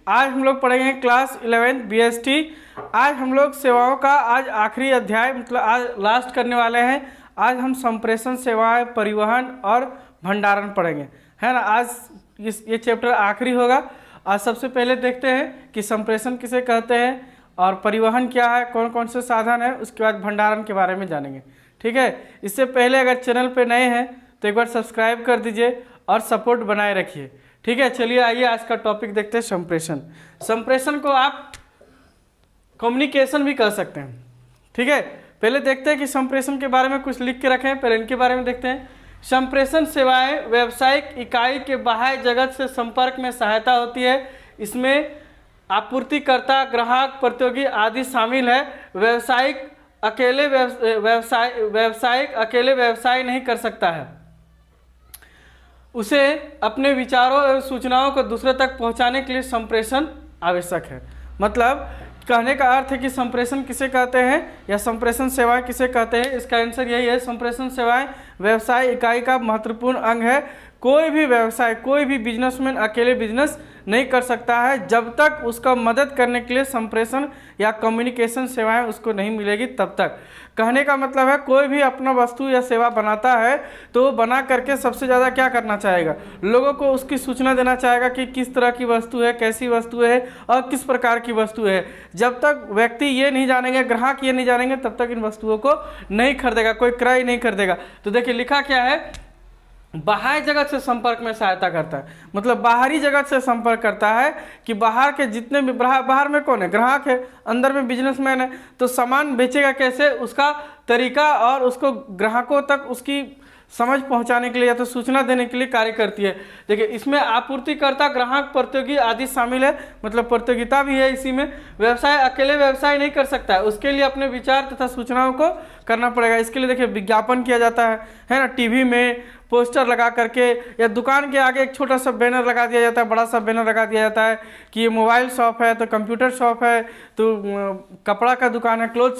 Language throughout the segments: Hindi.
आज हम लोग पढ़ेंगे क्लास 11 BST। आज हम लोग सेवाओं का आज आखिरी अध्याय मतलब आज लास्ट करने वाले हैं। आज हम संप्रेषण सेवाएं, परिवहन और भंडारण पढ़ेंगे, है ना। आज ये चैप्टर आखिरी होगा। आज सबसे पहले देखते हैं कि संप्रेषण किसे कहते हैं और परिवहन क्या है, कौन कौन से साधन है। उसके बाद भंडारण के बारे में जानेंगे, ठीक है। इससे पहले अगर चैनल पे नए हैं तो एक बार सब्सक्राइब कर दीजिए और सपोर्ट बनाए रखिए, ठीक है। चलिए आइए आज का टॉपिक देखते हैं, संप्रेषण। संप्रेषण को आप कम्युनिकेशन भी कह सकते हैं, ठीक है। पहले देखते हैं कि संप्रेषण के बारे में कुछ लिख के रखे हैं, पहले इनके बारे में देखते हैं। संप्रेषण सेवाएं व्यावसायिक इकाई के बाह्य जगत से संपर्क में सहायता होती है। इसमें आपूर्तिकर्ता, ग्राहक, प्रतियोगी आदि शामिल है। व्यावसायिक अकेले व्यवसाय नहीं कर सकता है। उसे अपने विचारों एवं सूचनाओं को दूसरे तक पहुंचाने के लिए संप्रेषण आवश्यक है। मतलब कहने का अर्थ है कि संप्रेषण किसे कहते हैं या संप्रेषण सेवाएं किसे कहते हैं। इसका आंसर यही है, संप्रेषण सेवाएं व्यवसाय इकाई का महत्वपूर्ण अंग है। कोई भी व्यवसाय, कोई भी बिजनेसमैन अकेले बिजनेस नहीं कर सकता है जब तक उसका मदद करने के लिए संप्रेषण या कम्युनिकेशन सेवाएं उसको नहीं मिलेगी तब तक। कहने का मतलब है कोई भी अपना वस्तु या सेवा बनाता है तो वो बना करके सबसे ज़्यादा क्या करना चाहेगा, लोगों को उसकी सूचना देना चाहेगा कि किस तरह की वस्तु है, कैसी वस्तु है और किस प्रकार की वस्तु है। जब तक व्यक्ति ये नहीं जानेंगे, ग्राहक ये नहीं जानेंगे, तब तक इन वस्तुओं को नहीं खरीदेगा, कोई क्रय नहीं खरीदेगा। तो देखिए लिखा क्या है, बाहरी जगत से संपर्क में सहायता करता है। मतलब बाहरी जगत से संपर्क करता है कि बाहर के जितने भी, बाहर में कौन है, ग्राहक है, अंदर में बिजनेसमैन है। तो सामान बेचेगा कैसे, उसका तरीका और उसको ग्राहकों तक उसकी समझ पहुंचाने के लिए या तो सूचना देने के लिए कार्य करती है। देखिए इसमें आपूर्तिकर्ता, ग्राहक, प्रतियोगी आदि शामिल है। मतलब प्रतियोगिता भी है इसी में। व्यवसाय अकेले व्यवसाय नहीं कर सकता है, उसके लिए अपने विचार तथा सूचनाओं को करना पड़ेगा। इसके लिए देखिए विज्ञापन किया जाता है ना, टीवी में पोस्टर लगा करके या दुकान के आगे एक छोटा सा बैनर लगा दिया जाता है, बड़ा सा बैनर लगा दिया जाता है कि ये मोबाइल शॉप है, तो कंप्यूटर शॉप है, तो कपड़ा का दुकान है, क्लोथ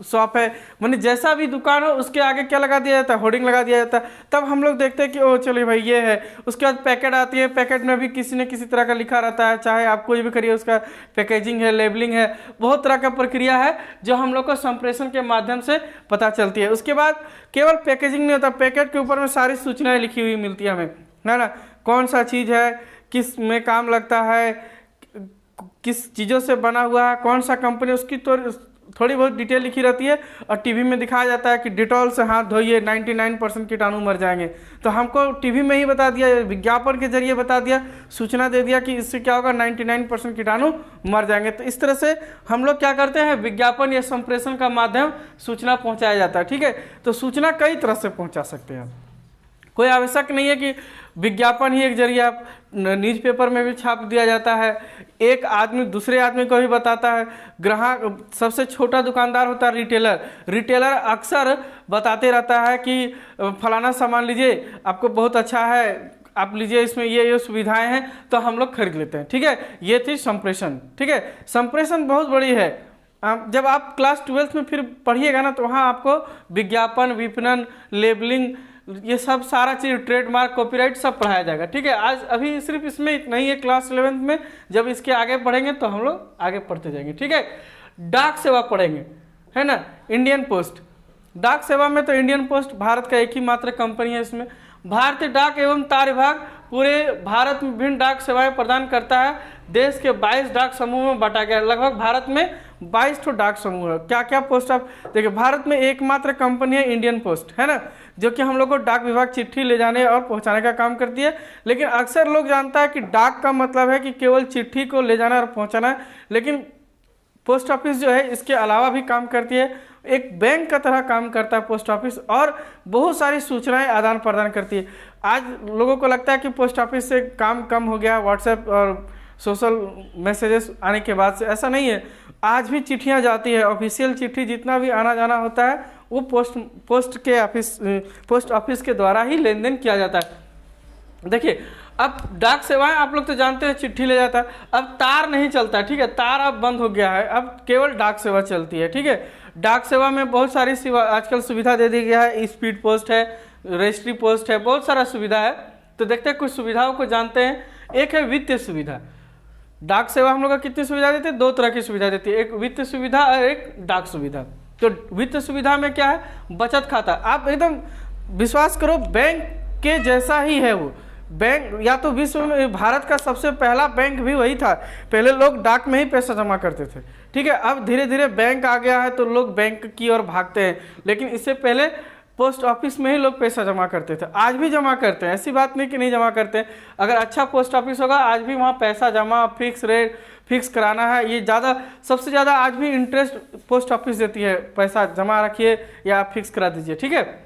शॉप है। माने जैसा भी दुकान हो उसके आगे क्या लगा दिया जाता है, होर्डिंग लगा दिया जाता है। तब हम लोग देखते हैं कि ओ चलिए भाई ये है। उसके बाद पैकेट आती है, पैकेट में भी किसी न किसी तरह का लिखा रहता है, चाहे आप कोई भी करिए, उसका पैकेजिंग है, लेबलिंग है, बहुत तरह का प्रक्रिया है जो हम लोग को संप्रेषण के माध्यम से पता चलती है। उसके बाद केवल पैकेजिंग नहीं होता, पैकेट के ऊपर में सारी सूचनाएं लिखी हुई मिलती है हमें, है ना। कौन सा चीज़ है, किस में काम लगता है, किस चीज़ों से बना हुआ है, कौन सा कंपनी, उसकी तो थोड़ी बहुत डिटेल लिखी रहती है। और टीवी में दिखाया जाता है कि डिटॉल से हाथ धोइए, 99% कीटाणु मर जाएंगे। तो हमको टीवी में ही बता दिया, विज्ञापन के जरिए बता दिया, सूचना दे दिया कि इससे क्या होगा, 99% कीटाणु मर जाएंगे। तो इस तरह से हम लोग क्या करते हैं, विज्ञापन या संप्रेषण का माध्यम सूचना पहुँचाया जाता है, ठीक है। तो सूचना कई तरह से पहुँचा सकते हैं, कोई आवश्यक नहीं है कि विज्ञापन ही एक जरिए। आप न्यूज़पेपर में भी छाप दिया जाता है, एक आदमी दूसरे आदमी को भी बताता है। ग्राहक, सबसे छोटा दुकानदार होता है रिटेलर अक्सर बताते रहता है कि फलाना सामान लीजिए, आपको बहुत अच्छा है, आप लीजिए, इसमें ये सुविधाएं हैं, तो हम लोग खरीद लेते हैं, ठीक है। ये थी संप्रेषण, ठीक है। संप्रेषण बहुत बड़ी है। जब आप क्लास 12th में फिर पढ़िएगा ना, तो वहाँ आपको विज्ञापन, विपणन, लेबलिंग, ये सब सारा चीज़, ट्रेडमार्क, कॉपीराइट सब पढ़ाया जाएगा, ठीक है। आज अभी सिर्फ इसमें इतना ही है क्लास 11th में। जब इसके आगे पढ़ेंगे तो हम लोग आगे पढ़ते जाएंगे, ठीक है। डाक सेवा पढ़ेंगे, है ना। इंडियन पोस्ट, डाक सेवा में तो इंडियन पोस्ट भारत का एक ही मात्र कंपनी है। इसमें भारतीय डाक एवं तार विभाग पूरे भारत में विभिन्न डाक सेवाएं प्रदान करता है। देश के 22 डाक समूह में बांटा गया है। लगभग भारत में 22 ठो डाक समूह है। क्या क्या पोस्ट आप देखिए, भारत में एकमात्र कंपनी है इंडियन पोस्ट, है ना, जो कि हम लोग को डाक विभाग चिट्ठी ले जाने और पहुंचाने का काम करती है। लेकिन अक्सर लोग जानता है कि डाक का मतलब है कि केवल चिट्ठी को ले जाना और पहुंचाना है, लेकिन पोस्ट ऑफिस जो है इसके अलावा भी काम करती है। एक बैंक का तरह काम करता है पोस्ट ऑफिस, और बहुत सारी सूचनाएं आदान प्रदान करती है। आज लोगों को लगता है कि पोस्ट ऑफिस से काम कम हो गया, व्हाट्सएप और सोशल मैसेजेस आने के बाद से। ऐसा नहीं है, आज भी चिट्ठियां जाती है। ऑफिशियल चिट्ठी जितना भी आना जाना होता है वो पोस्ट ऑफिस के द्वारा ही लेन देन किया जाता है। देखिए अब डाक सेवाएं आप लोग तो जानते हैं, चिट्ठी ले जाता है। अब तार नहीं चलता, ठीक है, तार अब बंद हो गया है, अब केवल डाक सेवा चलती है, ठीक है। डाक सेवा में बहुत सारी आजकल सुविधा दे दी गया है। स्पीड पोस्ट है, रजिस्ट्री पोस्ट है, बहुत सारा सुविधा है। तो देखते हैं कुछ सुविधाओं को जानते हैं। एक है वित्तीय सुविधा। डाक सेवा हम लोग का कितनी सुविधा देती है? 2 तरह की सुविधा देती है, एक वित्त सुविधा और एक डाक सुविधा। तो वित्त सुविधा में क्या है? बचत खाता। आप एकदम विश्वास करो बैंक के जैसा ही है वो बैंक, या तो विश्व में भारत का सबसे पहला बैंक भी वही था। पहले लोग डाक में ही पैसा जमा करते थे, ठीक है। अब धीरे धीरे बैंक आ गया है तो लोग बैंक की ओर भागते हैं, लेकिन इससे पहले पोस्ट ऑफिस में ही लोग पैसा जमा करते थे। आज भी जमा करते हैं, ऐसी बात नहीं कि नहीं जमा करते हैं। अगर अच्छा पोस्ट ऑफिस होगा आज भी वहाँ पैसा जमा फिक्स रेट फिक्स कराना है। ये ज़्यादा सबसे ज़्यादा आज भी इंटरेस्ट पोस्ट ऑफिस देती है, पैसा जमा रखिए या फिक्स करा दीजिए, ठीक है।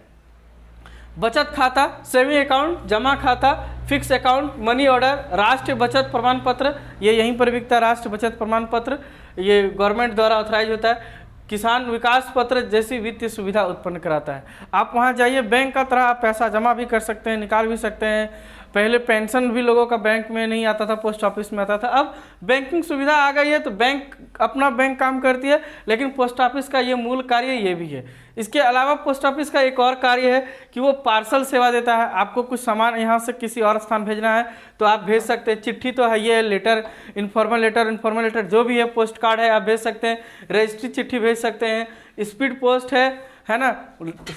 बचत खाता, सेविंग अकाउंट, जमा खाता, फिक्स अकाउंट, मनी ऑर्डर, राष्ट्रीय बचत प्रमाण पत्र, ये यहीं पर बिकता है। राष्ट्रीय बचत प्रमाण पत्र ये गवर्नमेंट द्वारा ऑथराइज होता है। किसान विकास पत्र जैसी वित्तीय सुविधा उत्पन्न कराता है। आप वहाँ जाइए, बैंक का तरह आप पैसा जमा भी कर सकते हैं, निकाल भी सकते हैं। पहले पेंशन भी लोगों का बैंक में नहीं आता था, पोस्ट ऑफिस में आता था। अब बैंकिंग सुविधा आ गई है तो बैंक अपना बैंक काम करती है, लेकिन पोस्ट ऑफिस का ये मूल कार्य ये भी है। इसके अलावा पोस्ट ऑफिस का एक और कार्य है कि वो पार्सल सेवा देता है। आपको कुछ सामान यहाँ से किसी और स्थान भेजना है तो आप भेज सकते हैं। चिट्ठी तो है, ये लेटर, इन्फॉर्मल लेटर जो भी है, पोस्ट कार्ड है, आप भेज सकते हैं। रजिस्ट्री चिट्ठी भेज सकते हैं। स्पीड पोस्ट है ना,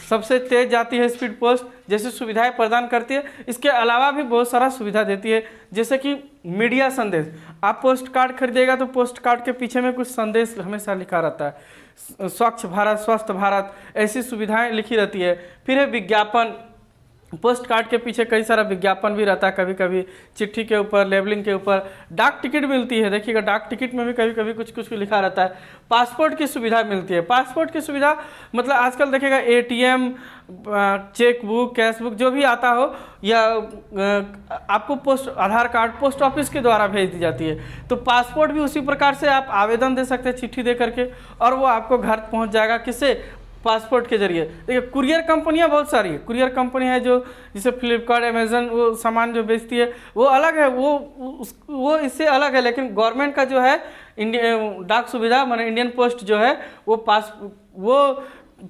सबसे तेज जाती है स्पीड पोस्ट, जैसी सुविधाएं प्रदान करती है। इसके अलावा भी बहुत सारा सुविधा देती है, जैसे कि मीडिया संदेश। आप पोस्ट कार्ड खरीदेगा तो पोस्ट कार्ड के पीछे में कुछ संदेश हमेशा लिखा रहता है, स्वच्छ भारत, स्वस्थ भारत, ऐसी सुविधाएं लिखी रहती है। फिर है विज्ञापन, पोस्ट कार्ड के पीछे कई सारा विज्ञापन भी रहता है, कभी कभी चिट्ठी के ऊपर, लेबलिंग के ऊपर। डाक टिकट मिलती है, देखिएगा डाक टिकट में भी कभी कभी कुछ कुछ लिखा रहता है। पासपोर्ट की सुविधा मिलती है। पासपोर्ट की सुविधा मतलब आजकल देखिएगा ATM, cheque book, cash book जो भी आता हो, या आपको आधार कार्ड पोस्ट ऑफिस के द्वारा भेज दी जाती है। तो पासपोर्ट भी उसी प्रकार से आप आवेदन दे सकते हैं चिट्ठी दे करके, और वो आपको घर पहुँच जाएगा। किससे? पासपोर्ट के जरिए। देखिए कुरियर कंपनियां बहुत सारी है। कुरियर कंपनी है जो जैसे फ्लिपकार्ट, अमेजन, वो सामान जो बेचती है वो अलग है, वो इससे अलग है। लेकिन गवर्नमेंट का जो है इंडिया डाक सुविधा माने इंडियन पोस्ट जो है वो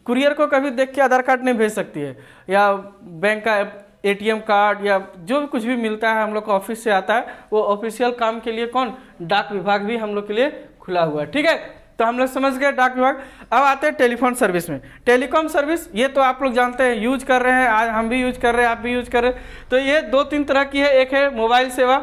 कुरियर को कभी देख के आधार कार्ड नहीं भेज सकती है, या बैंक का एटीएम कार्ड या जो भी कुछ भी मिलता है हम लोग को ऑफिस से आता है, वो ऑफिशियल काम के लिए कौन? डाक विभाग भी हम लोग के लिए खुला हुआ है, ठीक है। तो हम लोग समझ गए डाक विभाग। अब आते हैं टेलीफोन सर्विस में। टेलीकॉम सर्विस ये तो आप लोग जानते हैं, यूज कर रहे हैं, आज हम भी यूज कर रहे हैं, आप भी यूज कर रहे हैं। तो ये 2-3 तरह की है। एक है मोबाइल सेवा।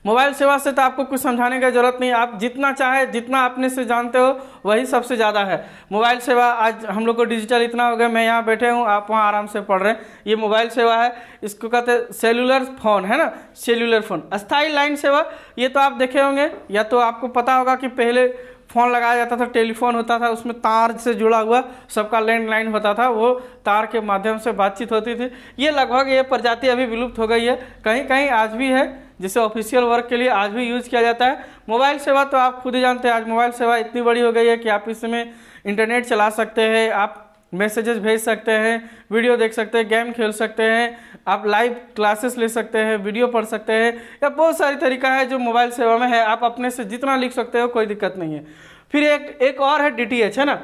मोबाइल सेवा से तो आपको कुछ समझाने की जरूरत नहीं, आप जितना चाहे, जितना अपने से जानते हो वही सबसे ज़्यादा है। मोबाइल सेवा आज हम लोग को डिजिटल इतना हो गया, मैं यहाँ बैठे हूँ, आप वहाँ आराम से पढ़ रहे हैं, ये मोबाइल सेवा है। इसको कहते हैं सेलुलर फ़ोन, है ना, सेलुलर फ़ोन। अस्थायी लाइन सेवा ये तो आप देखे होंगे, या तो आपको पता होगा कि पहले फ़ोन लगाया जाता था, टेलीफोन होता था, उसमें तार से जुड़ा हुआ सबका लैंडलाइन होता था, वो तार के माध्यम से बातचीत होती थी। ये लगभग ये प्रजाति अभी विलुप्त हो गई है, कहीं कहीं आज भी है, जिसे ऑफिशियल वर्क के लिए आज भी यूज़ किया जाता है। मोबाइल सेवा तो आप खुद ही जानते हैं, आज मोबाइल सेवा इतनी बड़ी हो गई है कि आप इसमें इंटरनेट चला सकते हैं, आप मैसेजेस भेज सकते हैं, वीडियो देख सकते हैं, गेम खेल सकते हैं, आप लाइव क्लासेस ले सकते हैं, वीडियो पढ़ सकते हैं, या बहुत सारी तरीका है जो मोबाइल सेवा में है। आप अपने से जितना लिख सकते हो, कोई दिक्कत नहीं है। फिर एक और है DTH, है ना,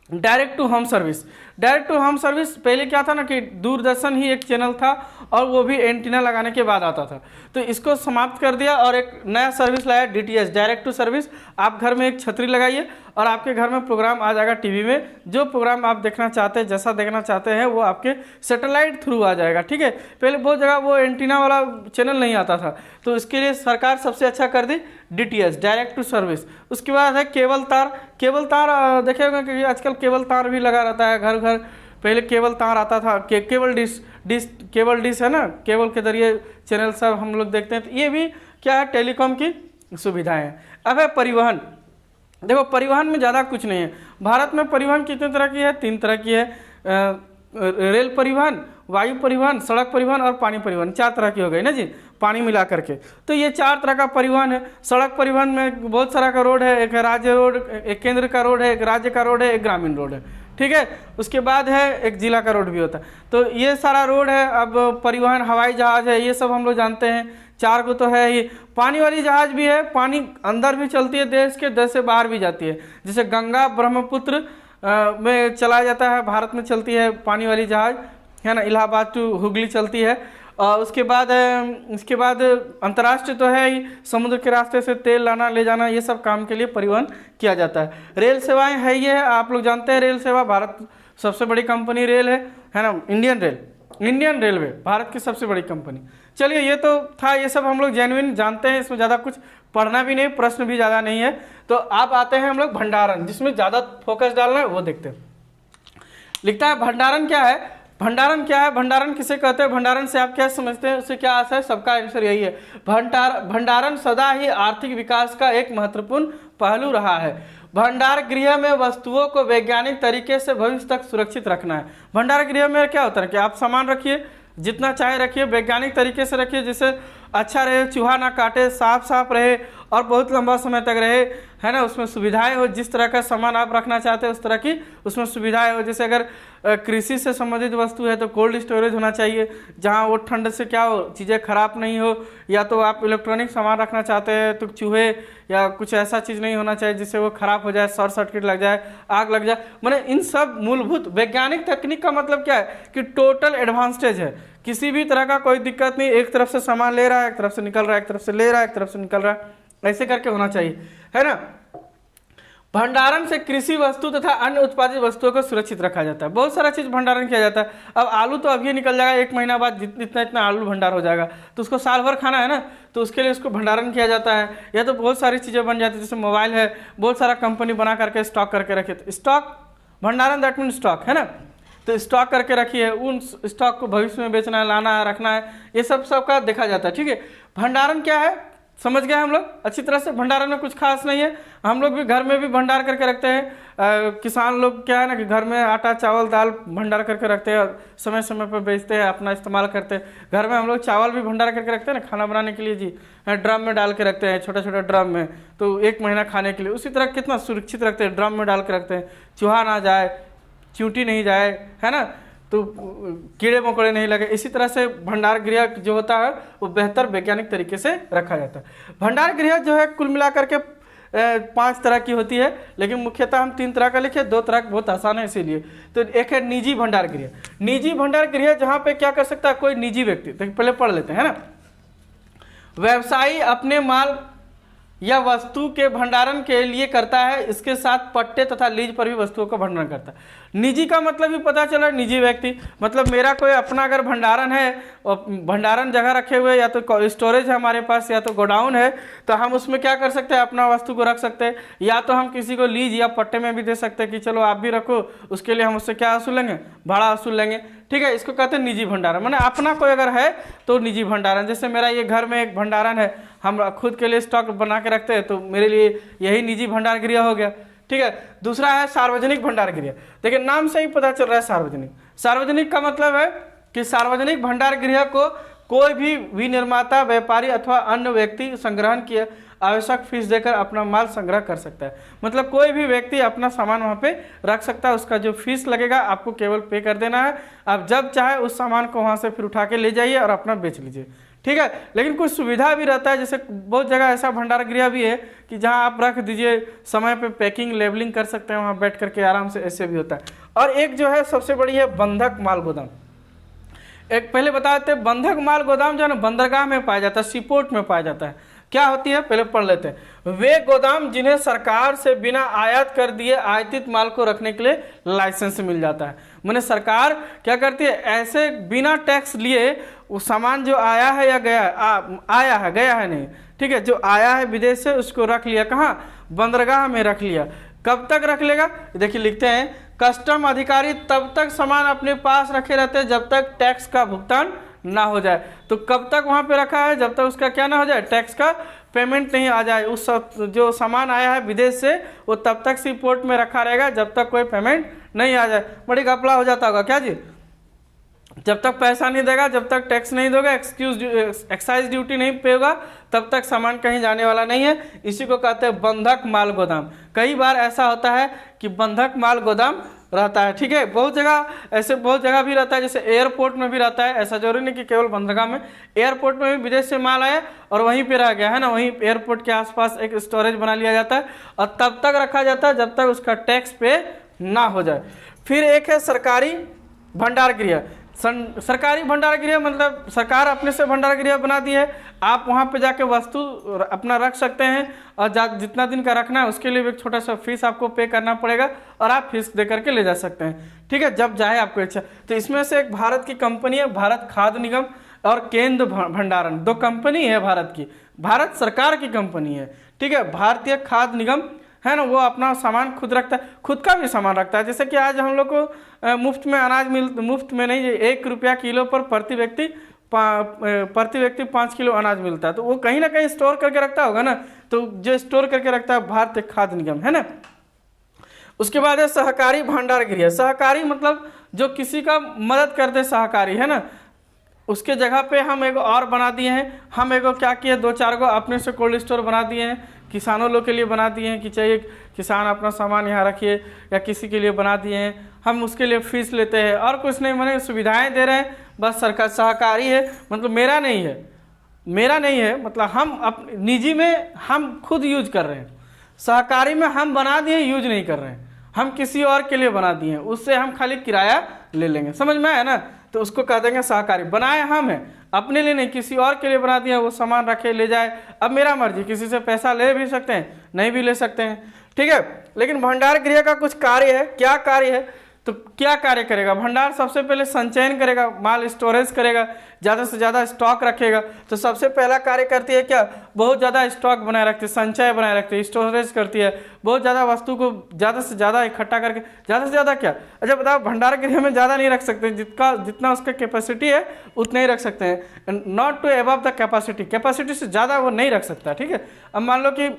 direct to home service. Direct to home service पहले क्या था ना कि दूरदर्शन ही एक चैनल था, और वो भी एंटीना लगाने के बाद आता था, तो इसको समाप्त कर दिया और एक नया सर्विस लाया DTH, डायरेक्ट टू सर्विस। आप घर में एक छतरी लगाइए और आपके घर में प्रोग्राम आ जाएगा टीवी में, जो प्रोग्राम आप देखना चाहते हैं, जैसा देखना चाहते हैं, वो आपके सैटेलाइट थ्रू आ जाएगा, ठीक है। पहले बहुत जगह वो एंटीना वाला चैनल नहीं आता था, तो इसके लिए सरकार सबसे अच्छा कर दी DTH, डायरेक्ट टू सर्विस। उसके बाद है केबल तार। केबल तार देखे होंगे कि आजकल केबल तार भी लगा रहता है घर घर। पहले केबल तार आता था, केबल डिश है ना, केबल के जरिए चैनल सब हम लोग देखते हैं। तो ये भी क्या है, टेलीकॉम की सुविधाएं हैं। अब है परिवहन। देखो परिवहन में ज़्यादा कुछ नहीं है। भारत में परिवहन कितने तरह की है? 3 तरह की है। रेल परिवहन, वायु परिवहन, सड़क परिवहन और पानी परिवहन, 4 तरह की हो गई ना जी, पानी मिला करके। तो ये 4 तरह का परिवहन है। सड़क परिवहन में बहुत सारा का रोड है, एक है राज्य रोड, एक केंद्र का रोड है, एक राज्य का रोड है, एक ग्रामीण रोड है, ठीक है। उसके बाद है एक जिला का रोड भी होता है। तो ये सारा रोड है। अब परिवहन, हवाई जहाज है, ये सब हम लोग जानते हैं, 4 को तो है ही। पानी वाली जहाज भी है, पानी अंदर भी चलती है देश के, देश से बाहर भी जाती है, जैसे गंगा ब्रह्मपुत्र में चलाया जाता है, भारत में चलती है पानी वाली जहाज, है ना, इलाहाबाद टू हुगली चलती है। और उसके बाद अंतर्राष्ट्रीय तो है ही, समुद्र के रास्ते से तेल लाना ले जाना ये सब काम के लिए परिवहन किया जाता है। रेल सेवाएं है ये है, आप लोग जानते हैं रेल सेवा, भारत सबसे बड़ी कंपनी रेल है ना, इंडियन रेलवे भारत की सबसे बड़ी कंपनी। चलिए ये तो था, ये सब हम लोग जेन्युइन जानते हैं, इसमें ज़्यादा कुछ पढ़ना भी नहीं, प्रश्न भी ज़्यादा नहीं है। तो आप आते हैं हम लोग भंडारण, जिसमें ज़्यादा फोकस डालना है वो देखते हैं। लिखता है भंडारण क्या है, भंडारण क्या है, भंडारण किसे कहते हैं, भंडारण से आप क्या समझते हैं, उससे क्या आशा है, सबका आंसर यही है। भंडारण सदा ही आर्थिक विकास का एक महत्वपूर्ण पहलू रहा है। भंडार गृह में वस्तुओं को वैज्ञानिक तरीके से भविष्य तक सुरक्षित रखना है। भंडार गृह में क्या होता है कि आप सामान रखिए, जितना चाहे रखिए, वैज्ञानिक तरीके से रखिए, जिससे अच्छा रहे, चूहा ना काटे, साफ रहे और बहुत लंबा समय तक रहे, है ना। उसमें सुविधाएं हो, जिस तरह का सामान आप रखना चाहते हैं उस तरह की उसमें सुविधाएं हो। जैसे अगर कृषि से संबंधित वस्तु है तो कोल्ड स्टोरेज होना चाहिए, जहां वो ठंड से क्या हो, चीज़ें खराब नहीं हो। या तो आप इलेक्ट्रॉनिक सामान रखना चाहते हैं तो चूहे या कुछ ऐसा चीज़ नहीं होना चाहिए जिससे वो खराब हो जाए, शॉर्ट सर्किट लग जाए, आग लग जाए। मैंने इन सब मूलभूत वैज्ञानिक तकनीक का मतलब क्या है कि टोटल एडवांटेज है, किसी भी तरह का कोई दिक्कत नहीं, एक तरफ से सामान ले रहा है, एक तरफ से निकल रहा है, एक तरफ से ले रहा है, एक तरफ से निकल रहा है, ऐसे करके होना चाहिए, है ना। भंडारण से कृषि वस्तु तथा अन्य उत्पादित वस्तुओं को सुरक्षित रखा जाता है। बहुत सारा चीज भंडारण किया जाता है। अब आलू तो अभी निकल जाएगा, 1 महीना बाद इतना आलू भंडार हो जाएगा, तो उसको साल भर खाना है ना, तो उसके लिए उसको भंडारण किया जाता है। या तो बहुत सारी चीज़ें बन जाती है, जैसे मोबाइल है, बहुत सारा कंपनी बना करके स्टॉक करके रखे, तो स्टॉक भंडारण दैट मीन स्टॉक, है ना। तो स्टॉक करके रखिए, उन स्टॉक को भविष्य में बेचना है, लाना है, रखना है, ये सब का देखा जाता है, ठीक है। भंडारण क्या है समझ गए हम लोग अच्छी तरह से। भंडारण में कुछ खास नहीं है, हम लोग भी घर में भी भंडार करके रखते हैं। किसान लोग क्या है ना कि घर में आटा चावल दाल भंडार करके रखते हैं, समय समय पर बेचते हैं, अपना इस्तेमाल करते हैं। घर में हम लोग चावल भी भंडार करके रखते हैं ना, खाना बनाने के लिए जी, ड्रम में डाल के रखते हैं, छोटा छोटा ड्रम में, तो 1 महीना खाने के लिए। उसी तरह कितना सुरक्षित रखते हैं, ड्रम में डाल के रखते हैं, चूहा ना जाए, चींटी नहीं जाए, है ना, तो कीड़े मकोड़े नहीं लगे। इसी तरह से भंडार गृह जो होता है वो बेहतर वैज्ञानिक तरीके से रखा जाता है। भंडार गृह जो है कुल मिलाकर के 5 तरह की होती है, लेकिन मुख्यतः हम 3 तरह का लिखे, 2 तरह बहुत आसान है इसीलिए। तो एक है निजी भंडार गृह। निजी भंडार गृह जहाँ पे क्या कर सकता है कोई निजी व्यक्ति, तो पहले पढ़ लेते हैं ना। व्यवसायी अपने माल या वस्तु के भंडारण के लिए करता है, इसके साथ पट्टे तथा लीज पर भी वस्तुओं का भंडारण करता है। निजी का मतलब भी पता चला, निजी व्यक्ति मतलब मेरा कोई अपना अगर भंडारण है और भंडारण जगह रखे हुए, या तो स्टोरेज है हमारे पास या तो गोडाउन है, तो हम उसमें क्या कर सकते हैं, अपना वस्तु को रख सकते हैं। या तो हम किसी को लीज या पट्टे में भी दे सकते हैं कि चलो आप भी रखो, उसके लिए हम उससे क्या वसूल लेंगे, भाड़ा वसूल लेंगे, ठीक है। इसको कहते हैं निजी भंडारण। मैंने अपना कोई अगर है तो निजी भंडारण। जैसे मेरा ये घर में एक भंडारण है, हम खुद के लिए स्टॉक बना के रखते हैं, तो मेरे लिए यही निजी भंडार गृह हो गया, ठीक है। दूसरा है सार्वजनिक भंडार गृह। देखिए नाम से ही पता चल रहा है सार्वजनिक। सार्वजनिक का मतलब है कि सार्वजनिक भंडार गृह को कोई भी विनिर्माता, व्यापारी अथवा अन्य व्यक्ति संग्रहण की आवश्यक फीस देकर अपना माल संग्रह कर सकता है। मतलब कोई भी व्यक्ति अपना सामान वहाँ पे रख सकता है, उसका जो फीस लगेगा आपको केवल पे कर देना है। आप जब चाहे उस सामान को वहाँ से फिर उठा के ले जाइए और अपना बेच लीजिए, ठीक है। लेकिन कुछ सुविधा भी रहता है, जैसे बहुत जगह ऐसा भंडार गृह भी है कि जहां आप रख दीजिए, समय पे पैकिंग लेबलिंग कर सकते हैं वहां बैठ करके आराम से, ऐसे भी होता है। और एक जो है सबसे बड़ी है बंधक माल गोदाम। एक पहले बता देते हैं, बंधक माल गोदाम जो है ना बंदरगाह में पाया जाता है, सीपोर्ट में पाया जाता है। क्या होती है पहले पढ़ लेते हैं। वे गोदाम जिन्हें सरकार से बिना आयात कर दिए आयातित माल को रखने के लिए लाइसेंस मिल जाता है। मैंने सरकार क्या करती है, ऐसे बिना टैक्स लिए वो सामान जो आया है या गया आया है गया है नहीं, ठीक है, जो आया है विदेश से उसको रख लिया, कहाँ, बंदरगाह में रख लिया। कब तक रख लेगा, देखिए लिखते हैं, कस्टम अधिकारी तब तक सामान अपने पास रखे रहते हैं जब तक टैक्स का भुगतान ना हो जाए। तो कब तक वहां पे रखा है, जब तक उसका क्या ना हो जाए, टैक्स का पेमेंट नहीं आ जाए। उस जो सामान आया है विदेश से वो तब तक सी पोर्ट में रखा रहेगा जब तक कोई पेमेंट नहीं आ जाए। बड़ी घपला हो जाता होगा क्या जी, जब तक पैसा नहीं देगा, जब तक टैक्स नहीं दोगे, एक्साइज ड्यूटी नहीं पे होगा, तब तक सामान कहीं जाने वाला नहीं है। इसी को कहते हैं बंधक माल गोदाम। कई बार ऐसा होता है कि बंधक माल गोदाम रहता है, ठीक है। बहुत जगह ऐसे बहुत जगह भी रहता है, जैसे एयरपोर्ट में भी रहता है। ऐसा जरूरी नहीं कि केवल बंदरगाह में, एयरपोर्ट में भी विदेश से माल आया और वहीं पे रह गया, है ना, वहीं एयरपोर्ट के आसपास एक स्टोरेज बना लिया जाता है और तब तक रखा जाता है जब तक उसका टैक्स पे ना हो जाए। फिर एक है सरकारी भंडार गृह। सरकारी भंडार गृह मतलब सरकार अपने से भंडार गृह बना दी है, आप वहाँ पे जाके वस्तु अपना रख सकते हैं और जितना दिन का रखना है उसके लिए भी एक छोटा सा फीस आपको पे करना पड़ेगा और आप फीस दे करके ले जा सकते हैं, ठीक है, जब चाहे आपको इच्छा। तो इसमें से एक भारत की कंपनी है, भारत खाद्य निगम और केंद्र भंडारण, 2 कंपनी है भारत की, भारत सरकार की कंपनी है, ठीक है। भारतीय खाद्य निगम है ना, वो अपना सामान खुद रखता है, खुद का भी सामान रखता है। जैसे कि आज हम लोग को मुफ्त में अनाज मुफ्त में नहीं, 1 रुपया किलो पर प्रति व्यक्ति 5 किलो अनाज मिलता है, तो वो कहीं ना कहीं स्टोर करके रखता होगा ना, तो जो स्टोर करके रखता है भारतीय खाद्य निगम, है ना। उसके बाद है सहकारी भंडार गृह। सहकारी मतलब जो किसी का मदद करते सहकारी, है ना, उसके जगह पे हम एगो और बना दिए हैं, हम एगो क्या किए 2-4 गो अपने से कोल्ड स्टोर बना दिए हैं, किसानों लोग के लिए बना दिए हैं कि चाहिए किसान अपना सामान यहाँ रखिए, या किसी के लिए बना दिए हैं, हम उसके लिए फीस लेते हैं और कुछ नहीं, मैंने सुविधाएं दे रहे हैं, बस सरकार सहकारी है, मतलब मेरा नहीं है, मतलब हम निजी में हम खुद यूज कर रहे हैं, सहकारी में हम बना दिए यूज नहीं कर रहे हैं, हम किसी और के लिए बना दिए हैं, उससे हम खाली किराया ले लेंगे, समझ में आया ना, तो उसको कह देंगे सहकारी। बनाए हम हैं, अपने लिए नहीं, किसी और के लिए बना दिया, वो सामान रखे ले जाए, अब मेरा मर्जी, किसी से पैसा ले भी सकते हैं, नहीं भी ले सकते हैं, ठीक है। लेकिन भंडार गृह का कुछ कार्य है, क्या कार्य है, तो क्या कार्य करेगा भंडार, सबसे पहले संचयन करेगा, माल स्टोरेज करेगा, ज़्यादा से ज़्यादा स्टॉक रखेगा। तो सबसे पहला कार्य करती है क्या, बहुत ज़्यादा स्टॉक बनाए रखती है, संचय बनाए रखती है, स्टोरेज करती है, बहुत ज़्यादा वस्तु को ज़्यादा से ज़्यादा इकट्ठा करके, ज़्यादा से ज़्यादा क्या, अच्छा बताओ, भंडार गृह में ज़्यादा नहीं रख सकते, जितना उसका कैपेसिटी है उतना ही रख सकते हैं, not to above the capacity से ज़्यादा वो नहीं रख सकता, ठीक है। अब मान लो कि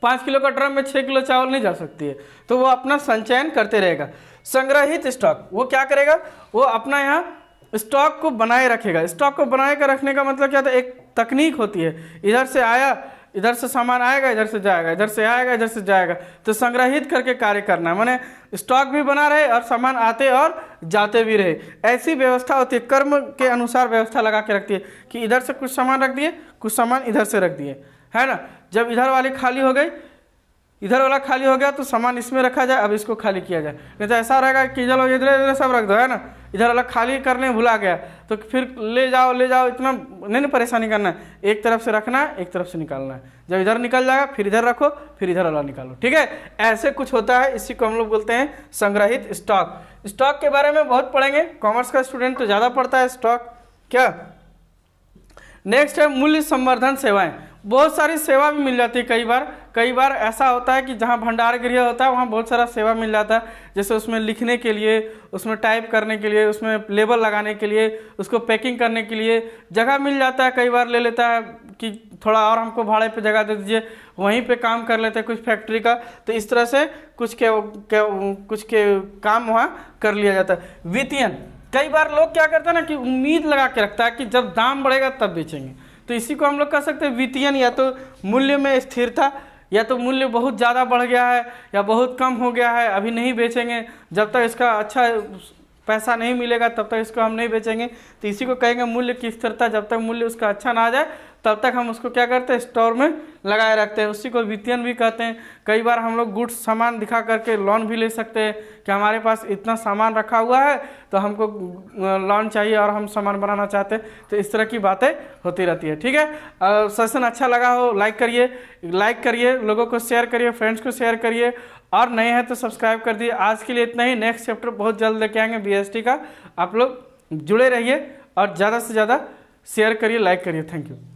5 किलो का ड्रम में 6 किलो चावल नहीं जा सकती है, तो वो अपना संचयन करते रहेगा। संग्रहित स्टॉक, वो क्या करेगा, वो अपना यहाँ स्टॉक को बनाए रखेगा। स्टॉक को बनाए कर रखने का मतलब क्या था, एक तकनीक होती है, इधर से आया, इधर से सामान आएगा, इधर से जाएगा, इधर से आएगा, इधर से जाएगा, तो संग्रहित करके कार्य करना है, माने स्टॉक भी बना रहे और सामान आते और जाते भी रहे, ऐसी व्यवस्था होती है। कर्म के अनुसार व्यवस्था लगा के रखती है कि इधर से कुछ सामान रख दिए, कुछ सामान इधर से रख दिए, है ना। जब इधर वाली खाली हो गई, इधर वाला खाली हो गया, तो सामान इसमें रखा जाए, अब इसको खाली किया जाए, नहीं तो ऐसा रहेगा कि चलो इधर सब रख दो, है ना, इधर वाला खाली करने भुला गया, तो फिर ले जाओ, इतना नहीं परेशानी करना है, एक तरफ से रखना है, एक तरफ से निकालना है, जब इधर निकल जाएगा फिर इधर रखो, फिर इधर वाला निकालो, ठीक है, ऐसे कुछ होता है, इसी को हम लोग बोलते हैं संग्रहित स्टॉक। स्टॉक के बारे में बहुत पढ़ेंगे, कॉमर्स का स्टूडेंट तो ज़्यादा पढ़ता है स्टॉक क्या। नेक्स्ट है मूल्य संवर्धन सेवाएं। बहुत सारी सेवा भी मिल जाती है, कई बार ऐसा होता है कि जहाँ भंडार गृह होता है वहाँ बहुत सारा सेवा मिल जाता है, जैसे उसमें लिखने के लिए, उसमें टाइप करने के लिए, उसमें लेबल लगाने के लिए, उसको पैकिंग करने के लिए जगह मिल जाता है। कई बार ले लेता है कि थोड़ा और हमको भाड़े पे जगह दे दीजिए, वहीं पे काम कर लेते हैं कुछ फैक्ट्री का, तो इस तरह से कुछ के काम वहाँ कर लिया जाता है। वित्तीयन, कई बार लोग क्या करते हैं ना कि उम्मीद लगा के रखता है कि जब दाम बढ़ेगा तब बेचेंगे, तो इसी को हम लोग कह सकते हैं वित्तीयन, या तो मूल्य में स्थिरता, या तो मूल्य बहुत ज़्यादा बढ़ गया है या बहुत कम हो गया है, अभी नहीं बेचेंगे, जब तक इसका अच्छा पैसा नहीं मिलेगा तब तक इसको हम नहीं बेचेंगे, तो इसी को कहेंगे मूल्य की स्थिरता। जब तक मूल्य उसका अच्छा ना आ जाए तब तक हम उसको क्या करते हैं, स्टोर में लगाए रखते हैं, उसी को वित्तीयन भी कहते हैं। कई बार हम लोग गुड्स सामान दिखा करके लोन भी ले सकते हैं कि हमारे पास इतना सामान रखा हुआ है तो हमको लोन चाहिए और हम सामान बनाना चाहते हैं, तो इस तरह की बातें होती रहती है, ठीक है। सेशन अच्छा लगा हो लाइक करिए, लोगों को शेयर करिए, फ्रेंड्स को शेयर करिए, और नए हैं तो सब्सक्राइब कर दिए। आज के लिए इतना ही, नेक्स्ट चैप्टर बहुत जल्द लेके आएंगे BST का, आप लोग जुड़े रहिए और ज़्यादा से ज़्यादा शेयर करिए, लाइक करिए। Thank you.